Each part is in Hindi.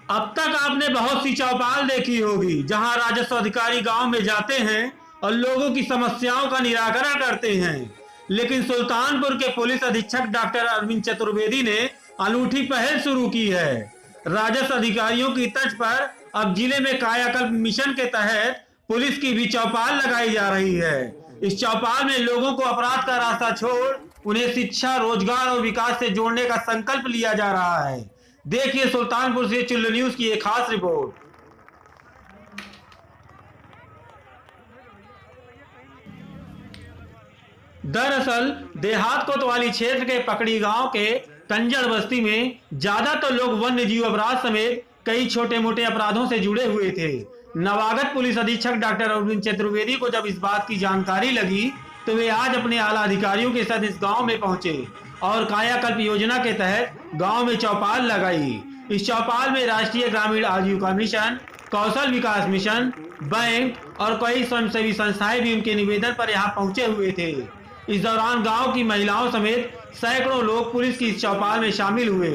अब तक आपने बहुत सी चौपाल देखी होगी जहां राजस्व अधिकारी गांव में जाते हैं और लोगों की समस्याओं का निराकरण करते हैं, लेकिन सुल्तानपुर के पुलिस अधीक्षक डॉक्टर अरविंद चतुर्वेदी ने अनूठी पहल शुरू की है। राजस्व अधिकारियों की तर्ज पर अब जिले में कायाकल्प मिशन के तहत पुलिस की भी चौपाल लगाई जा रही है। इस चौपाल में लोगों को अपराध का रास्ता छोड़ उन्हें शिक्षा, रोजगार और विकास से जोड़ने का संकल्प लिया जा रहा है। देखिए सुल्तानपुर से चुल्लू न्यूज की एक खास रिपोर्ट। दरअसल देहात कोतवाली क्षेत्र के पकड़ी गांव के कंजड़ बस्ती में ज्यादातर लोग वन्य जीव अपराध समेत कई छोटे मोटे अपराधों से जुड़े हुए थे। नवागत पुलिस अधीक्षक डॉक्टर अरविंद चतुर्वेदी को जब इस बात की जानकारी लगी तो वे आज अपने आला अधिकारियों के साथ इस गांव में पहुंचे और कायाकल्प योजना के तहत गांव में चौपाल लगाई। इस चौपाल में राष्ट्रीय ग्रामीण आजीविका मिशन, कौशल विकास मिशन, बैंक और कई स्वयंसेवी संस्थाएं भी उनके निवेदन पर यहां पहुंचे हुए थे। इस दौरान गांव की महिलाओं समेत सैकड़ों लोग पुलिस की इस चौपाल में शामिल हुए।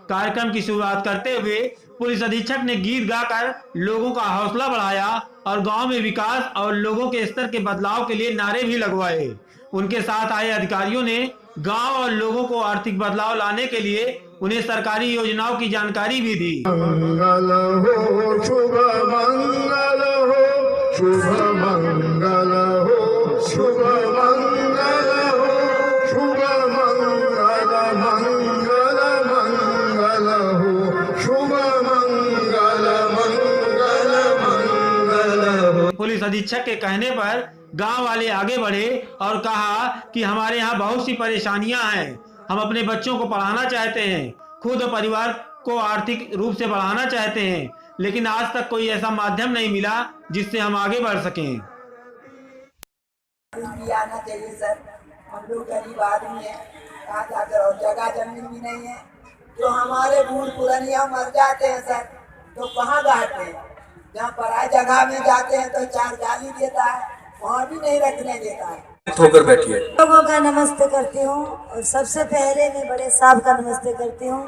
कार्यक्रम की शुरुआत करते हुए पुलिस अधीक्षक ने गीत गाकर लोगों का हौसला बढ़ाया और गांव में विकास और लोगों के स्तर के बदलाव के लिए नारे भी लगवाए। उनके साथ आए अधिकारियों ने गांव और लोगों को आर्थिक बदलाव लाने के लिए उन्हें सरकारी योजनाओं की जानकारी भी दी। मंगल हो, शुभ मंगल हो, शुभ मंगल हो, शुभ मंगल हो, शुभ मंगल, मंगल मंगल हो, शुभ मंगल, मंगल मंगल हो। पुलिस अधीक्षक के कहने पर गांव वाले आगे बढ़े और कहा कि हमारे यहाँ बहुत सी परेशानियां हैं। हम अपने बच्चों को पढ़ाना चाहते हैं, खुद और परिवार को आर्थिक रूप से बढ़ाना चाहते हैं, लेकिन आज तक कोई ऐसा माध्यम नहीं मिला जिससे हम आगे बढ़ सकें। भी आना चाहिए सर। हम लोग गरीब आदमी हैं, कहाँ जाकर, और जगह जमीन भी नहीं है। जो हमारे बूढ़ पुरानिया मर जाते हैं सर तो कहाँ गाते हैं। जहाँ पराई जगह में जाते हैं तो चार गाली देता है, वहाँ भी नहीं रखने देता है। होकर बैठिए। लोगों का नमस्ते करती हूँ और सबसे पहले मैं बड़े साहब का नमस्ते करती हूँ।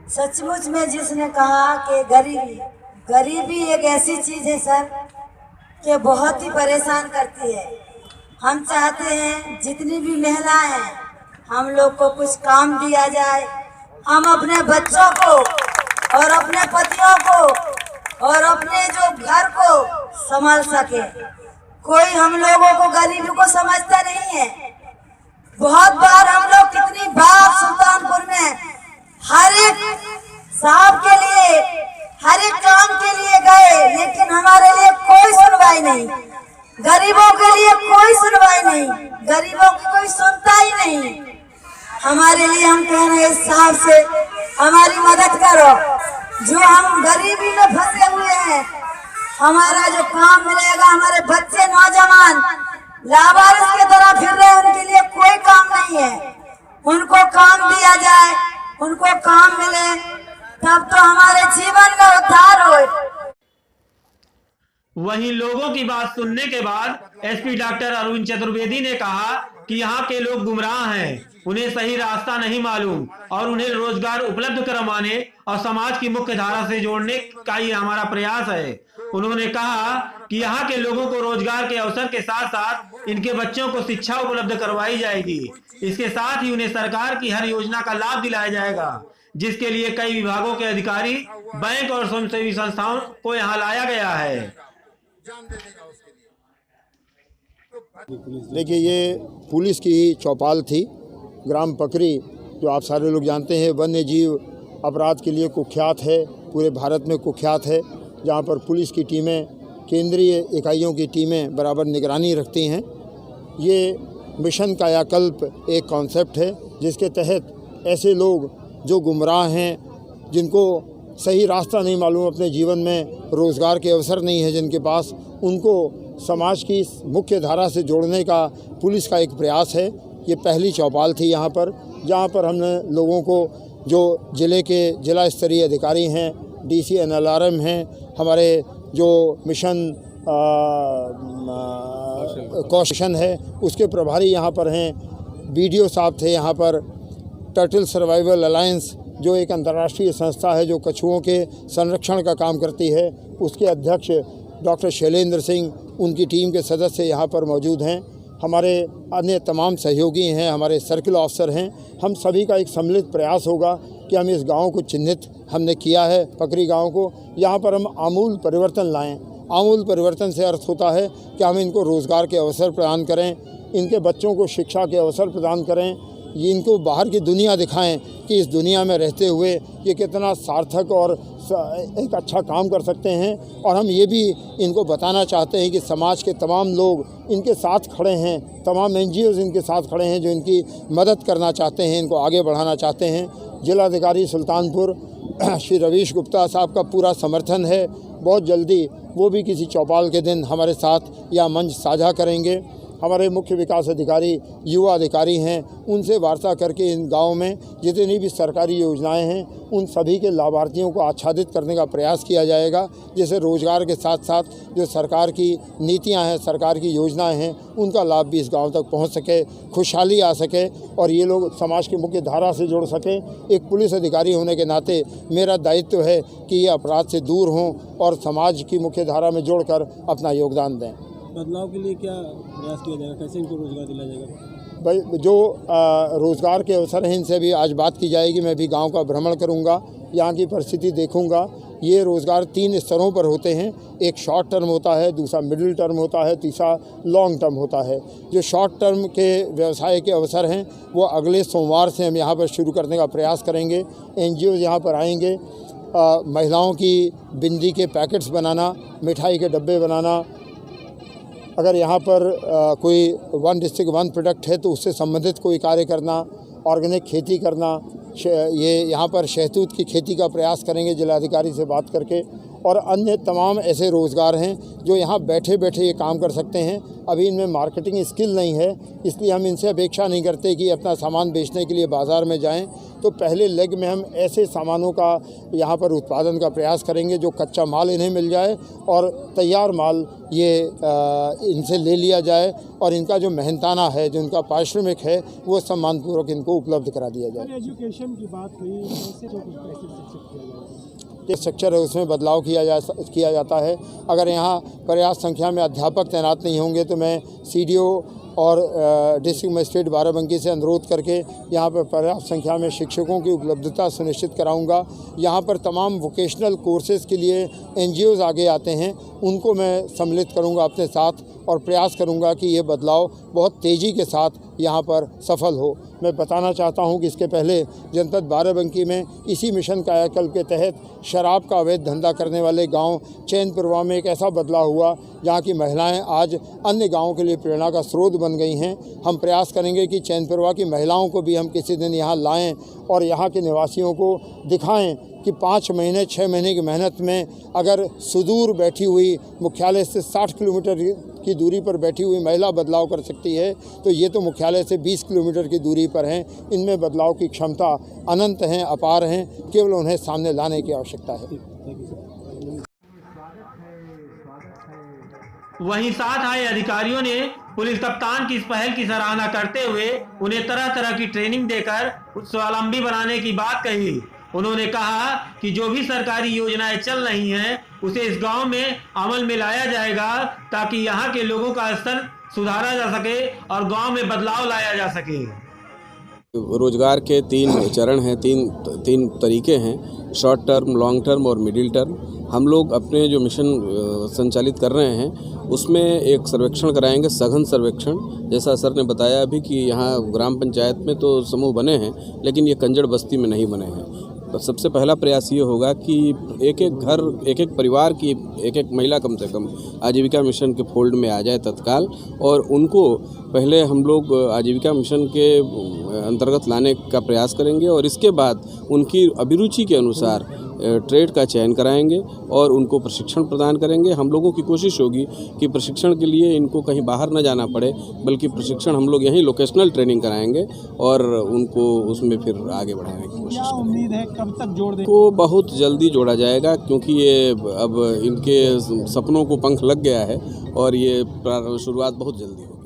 सचमुच में जिसने कहा कि गरीबी एक ऐसी चीज़ है सर कि बहुत ही परेशान करती है। हम चाहते हैं जितनी भी महिलाएं हैं हम लोग को कुछ काम दिया जाए, हम अपने बच्चों को और अपने पतियों को और अपने जो घर को संभाल सके। कोई हम लोगों को गरीबी को समझता नहीं है। बहुत बार हम लोग कितनी बार सुल्तानपुर में हर एक साहब के लिए, हर एक काम के लिए गए, लेकिन हमारे लिए कोई सुनवाई नहीं। गरीबों के लिए कोई सुनवाई नहीं, गरीबों की कोई सुनता ही नहीं। हमारे लिए हम कह रहे हैं साहब से हमारी मदद करो, जो हम गरीबी में फंसे हुए हैं। हमारा जो काम मिलेगा, हमारे बच्चे नौजवान लावारिस की तरह फिर रहे, उनके लिए कोई काम नहीं है। उनको काम दिया जाए, उनको काम मिले, तब तो हमारे जीवन का उद्धार हो। वहीं लोगों की बात सुनने के बाद एसपी डॉक्टर अरविंद चतुर्वेदी ने कहा कि यहाँ के लोग गुमराह हैं, उन्हें सही रास्ता नहीं मालूम और उन्हें रोजगार उपलब्ध करवाने और समाज की मुख्य धारा से जोड़ने का ही हमारा प्रयास है। उन्होंने कहा कि यहाँ के लोगों को रोजगार के अवसर के साथ साथ इनके बच्चों को शिक्षा उपलब्ध करवाई जाएगी। इसके साथ ही उन्हें सरकार की हर योजना का लाभ दिलाया जाएगा, जिसके लिए कई विभागों के अधिकारी, बैंक और स्वयंसेवी संस्थाओं को यहाँ लाया गया है। देखिए, ये पुलिस की चौपाल थी ग्राम पकरी, जो आप सारे लोग जानते हैं वन्य जीव अपराध के लिए कुख्यात है, पूरे भारत में कुख्यात है। जहाँ पर पुलिस की टीमें, केंद्रीय इकाइयों की टीमें बराबर निगरानी रखती हैं। ये मिशन कायाकल्प एक कॉन्सेप्ट है जिसके तहत ऐसे लोग जो गुमराह हैं, जिनको सही रास्ता नहीं मालूम, अपने जीवन में रोज़गार के अवसर नहीं है जिनके पास, उनको समाज की मुख्य धारा से जोड़ने का पुलिस का एक प्रयास है। ये पहली चौपाल थी यहाँ पर, जहाँ पर हमने लोगों को, जो ज़िले के जिला स्तरीय अधिकारी हैं, DC NLRM हैं, हमारे जो मिशन कौशल है उसके प्रभारी यहाँ पर हैं, BDO साहब थे यहाँ पर, टर्टल सर्वाइवल अलायंस जो एक अंतर्राष्ट्रीय संस्था है जो कछुओं के संरक्षण का काम करती है, उसके अध्यक्ष डॉक्टर शैलेंद्र सिंह, उनकी टीम के सदस्य यहाँ पर मौजूद हैं। हमारे अन्य तमाम सहयोगी हैं, हमारे सर्किल ऑफिसर हैं। हम सभी का एक सम्मिलित प्रयास होगा कि हम इस गांव को चिन्हित हमने किया है, पकरी गांव को, यहाँ पर हम आमूल परिवर्तन लाएं। आमूल परिवर्तन से अर्थ होता है कि हम इनको रोज़गार के अवसर प्रदान करें, इनके बच्चों को शिक्षा के अवसर प्रदान करें, ये इनको बाहर की दुनिया दिखाएं कि इस दुनिया में रहते हुए ये कितना सार्थक और एक अच्छा काम कर सकते हैं। और हम ये भी इनको बताना चाहते हैं कि समाज के तमाम लोग इनके साथ खड़े हैं, तमाम NGOs इनके साथ खड़े हैं जो इनकी मदद करना चाहते हैं, इनको आगे बढ़ाना चाहते हैं। जिलाधिकारी सुल्तानपुर श्री रवीश गुप्ता साहब का पूरा समर्थन है। बहुत जल्दी वो भी किसी चौपाल के दिन हमारे साथ यह मंच साझा करेंगे। हमारे मुख्य विकास अधिकारी युवा अधिकारी हैं, उनसे वार्ता करके इन गाँव में जितनी भी सरकारी योजनाएं हैं उन सभी के लाभार्थियों को आच्छादित करने का प्रयास किया जाएगा, जिससे रोज़गार के साथ साथ जो सरकार की नीतियां हैं, सरकार की योजनाएं हैं, उनका लाभ भी इस गांव तक पहुंच सके, खुशहाली आ सके और ये लोग समाज की मुख्य धारा से जुड़ सकें। एक पुलिस अधिकारी होने के नाते मेरा दायित्व है कि ये अपराध से दूर हों और समाज की मुख्य धारा में जोड़कर अपना योगदान दें। बदलाव के लिए क्या प्रयास किया जाएगा, कैसे इनको रोजगार दिलाया जाएगा? भाई जो रोज़गार के अवसर हैं इनसे भी आज बात की जाएगी। मैं भी गांव का भ्रमण करूंगा, यहाँ की परिस्थिति देखूंगा। ये रोज़गार 3 स्तरों पर होते हैं। एक शॉर्ट टर्म होता है, दूसरा मिडिल टर्म होता है, तीसरा लॉन्ग टर्म होता है। जो शॉर्ट टर्म के व्यवसाय के अवसर हैं वो अगले सोमवार से हम यहाँ पर शुरू करने का प्रयास करेंगे। NGOs यहाँ पर आएंगे, महिलाओं की बिंदी के पैकेट्स बनाना, मिठाई के डब्बे बनाना, अगर यहाँ पर कोई 1 डिस्ट्रिक्ट 1 प्रोडक्ट है तो उससे संबंधित कोई कार्य करना, ऑर्गेनिक खेती करना, ये यहाँ पर शहतूत की खेती का प्रयास करेंगे जिलाधिकारी से बात करके। और अन्य तमाम ऐसे रोज़गार हैं जो यहाँ बैठे बैठे ये काम कर सकते हैं। अभी इनमें मार्केटिंग स्किल नहीं है, इसलिए हम इनसे अपेक्षा नहीं करते कि अपना सामान बेचने के लिए बाज़ार में जाएं। तो पहले लेग में हम ऐसे सामानों का यहाँ पर उत्पादन का प्रयास करेंगे जो कच्चा माल इन्हें मिल जाए और तैयार माल ये इनसे ले लिया जाए और इनका जो मेहनताना है, जो इनका पारिश्रमिक है, वो सम्मानपूर्वक इनको उपलब्ध करा दिया जाए। एजुकेशन की बात हुई, कैसे शिक्षित किया जाए? स्ट्रक्चर है उसमें बदलाव किया जाता है। अगर यहाँ पर्याप्त संख्या में अध्यापक तैनात नहीं होंगे तो मैं CDO और डिस्ट्रिक्ट मजिस्ट्रेट बाराबंकी से अनुरोध करके यहाँ पर पर्याप्त संख्या में शिक्षकों की उपलब्धता सुनिश्चित कराऊंगा। यहाँ पर तमाम वोकेशनल कोर्सेज़ के लिए NGOs आगे आते हैं, उनको मैं सम्मिलित करूँगा अपने साथ और प्रयास करूँगा कि ये बदलाव बहुत तेज़ी के साथ यहाँ पर सफल हो। मैं बताना चाहता हूँ कि इसके पहले जनपद बाराबंकी में इसी मिशन कायाकल्प के तहत शराब का अवैध धंधा करने वाले गांव चैनपुरवा में एक ऐसा बदलाव हुआ जहाँ की महिलाएं आज अन्य गांवों के लिए प्रेरणा का स्रोत बन गई हैं। हम प्रयास करेंगे कि चैनपुरवा की महिलाओं को भी हम किसी दिन यहाँ लाएं और यहाँ के निवासियों को दिखाएं कि 5 महीने 6 महीने की मेहनत में अगर सुदूर बैठी हुई मुख्यालय से 60 किलोमीटर की दूरी पर बैठी हुई महिला बदलाव कर सकती है, तो ये तो मुख्यालय से 20 किलोमीटर की दूरी पर हैं। इनमें बदलाव की क्षमता अनंत हैं, अपार हैं, केवल उन्हें सामने लाने की आवश्यकता है। वहीं साथ आए अधिकारियों ने पुलिस कप्तान की इस पहल की सराहना करते हुए उन्हें तरह तरह की ट्रेनिंग देकर स्वावलंबी बनाने की बात कही। उन्होंने कहा कि जो भी सरकारी योजनाएं चल रही हैं उसे इस गांव में अमल में लाया जाएगा ताकि यहां के लोगों का स्तर सुधारा जा सके और गांव में बदलाव लाया जा सके। रोजगार के 3 चरण हैं, तीन तरीके हैं, शॉर्ट टर्म, लॉन्ग टर्म और मिडिल टर्म। हम लोग अपने जो मिशन संचालित कर रहे हैं उसमें एक सर्वेक्षण कराएंगे, सघन सर्वेक्षण। जैसा सर ने बताया अभी कि यहाँ ग्राम पंचायत में तो समूह बने हैं लेकिन ये कंजड़ बस्ती में नहीं बने हैं। तो सबसे पहला प्रयास ये होगा कि एक एक घर, एक एक परिवार की एक एक महिला कम से कम आजीविका मिशन के फोल्ड में आ जाए तत्काल, और उनको पहले हम लोग आजीविका मिशन के अंतर्गत लाने का प्रयास करेंगे और इसके बाद उनकी अभिरुचि के अनुसार ट्रेड का चयन कराएंगे और उनको प्रशिक्षण प्रदान करेंगे। हम लोगों की कोशिश होगी कि प्रशिक्षण के लिए इनको कहीं बाहर न जाना पड़े, बल्कि प्रशिक्षण हम लोग यहीं लोकेशनल ट्रेनिंग कराएंगे और उनको उसमें फिर आगे बढ़ाने की कोशिश करेंगे। उम्मीद है कब तक जोड़ दें? को बहुत जल्दी जोड़ा जाएगा क्योंकि ये अब इनके सपनों को पंख लग गया है और ये शुरुआत बहुत जल्दी होगी।